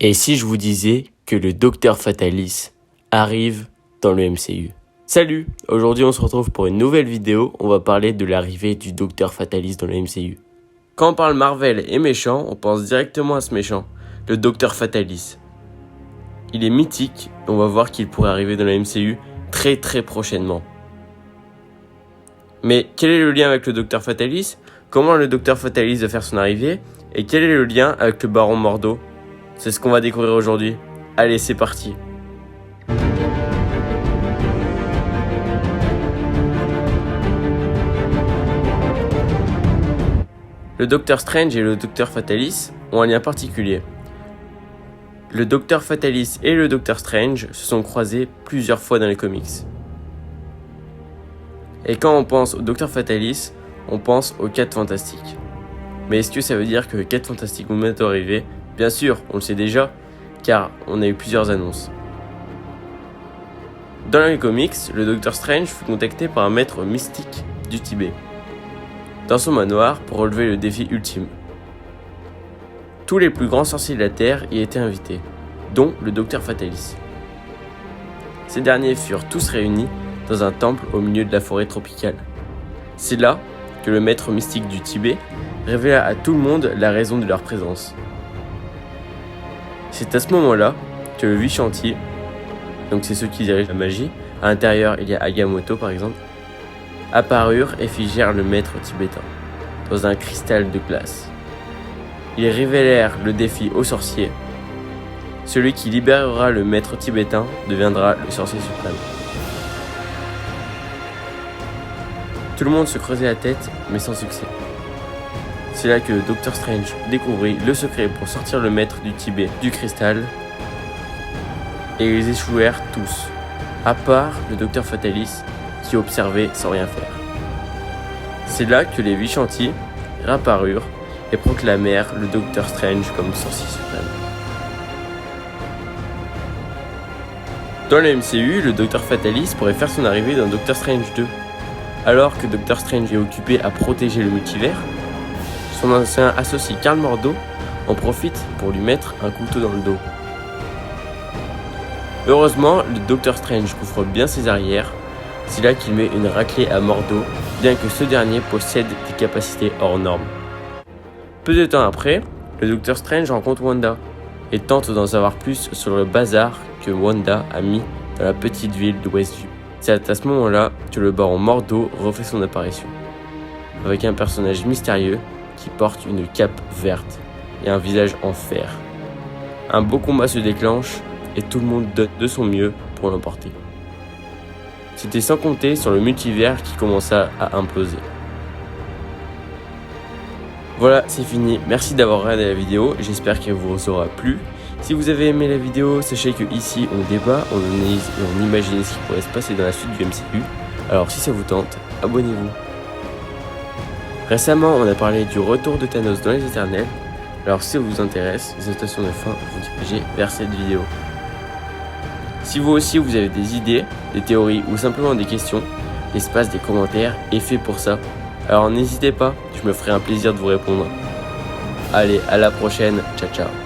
Et si je vous disais que le Docteur Fatalis arrive dans le MCU? Salut! Aujourd'hui on se retrouve pour une nouvelle vidéo, on va parler de l'arrivée du Docteur Fatalis dans le MCU. Quand on parle Marvel et méchant, on pense directement à ce méchant, le Docteur Fatalis. Il est mythique, et on va voir qu'il pourrait arriver dans le MCU très prochainement. Mais quel est le lien avec le Docteur Fatalis? Comment le Docteur Fatalis va faire son arrivée? Et quel est le lien avec le Baron Mordo? C'est ce qu'on va découvrir aujourd'hui. Allez, c'est parti. Le Docteur Strange et le Docteur Fatalis ont un lien particulier. Le Docteur Fatalis et le Docteur Strange se sont croisés plusieurs fois dans les comics. Et quand on pense au Docteur Fatalis, on pense aux 4 Fantastiques. Mais est-ce que ça veut dire que 4 Fantastiques vont bientôt arriver? Bien sûr, on le sait déjà, car on a eu plusieurs annonces. Dans les comics, le Docteur Strange fut contacté par un maître mystique du Tibet, dans son manoir pour relever le défi ultime. Tous les plus grands sorciers de la Terre y étaient invités, dont le Docteur Fatalis. Ces derniers furent tous réunis dans un temple au milieu de la forêt tropicale. C'est là que le maître mystique du Tibet révéla à tout le monde la raison de leur présence. C'est à ce moment-là que le Vishanti, donc c'est ceux qui dirigent la magie, à l'intérieur il y a Agamotto par exemple, apparurent et figèrent le maître tibétain, dans un cristal de glace. Ils révélèrent le défi aux sorciers. Celui qui libérera le maître tibétain deviendra le sorcier suprême. Tout le monde se creusait la tête, mais sans succès. C'est là que le Docteur Strange découvrit le secret pour sortir le maître du Tibet du cristal. Et ils échouèrent tous, à part le Docteur Fatalis qui observait sans rien faire. C'est là que les Vishanti réapparurent et proclamèrent le Docteur Strange comme sorcier suprême. Dans le MCU, le Docteur Fatalis pourrait faire son arrivée dans Doctor Strange 2. Alors que Doctor Strange est occupé à protéger le multivers, son ancien associé Karl Mordo en profite pour lui mettre un couteau dans le dos. Heureusement, le Docteur Strange couvre bien ses arrières, c'est là qu'il met une raclée à Mordo, bien que ce dernier possède des capacités hors normes. Peu de temps après, le Docteur Strange rencontre Wanda et tente d'en savoir plus sur le bazar que Wanda a mis dans la petite ville de Westview. C'est à ce moment-là que le Baron Mordo refait son apparition, avec un personnage mystérieux qui porte une cape verte et un visage en fer. Un beau combat se déclenche et tout le monde donne de son mieux pour l'emporter. C'était sans compter sur le multivers qui commença à imploser. Voilà, c'est fini. Merci d'avoir regardé la vidéo, j'espère qu'elle vous aura plu. Si vous avez aimé la vidéo, sachez que ici on débat, on analyse et on imagine ce qui pourrait se passer dans la suite du MCU. Alors si ça vous tente, abonnez-vous. Récemment, on a parlé du retour de Thanos dans les Éternels. Alors si ça vous intéresse, les notations de fin, vous dirigez vers cette vidéo. Si vous aussi vous avez des idées, des théories ou simplement des questions, l'espace des commentaires est fait pour ça. Alors n'hésitez pas, je me ferai un plaisir de vous répondre. Allez, à la prochaine, ciao ciao.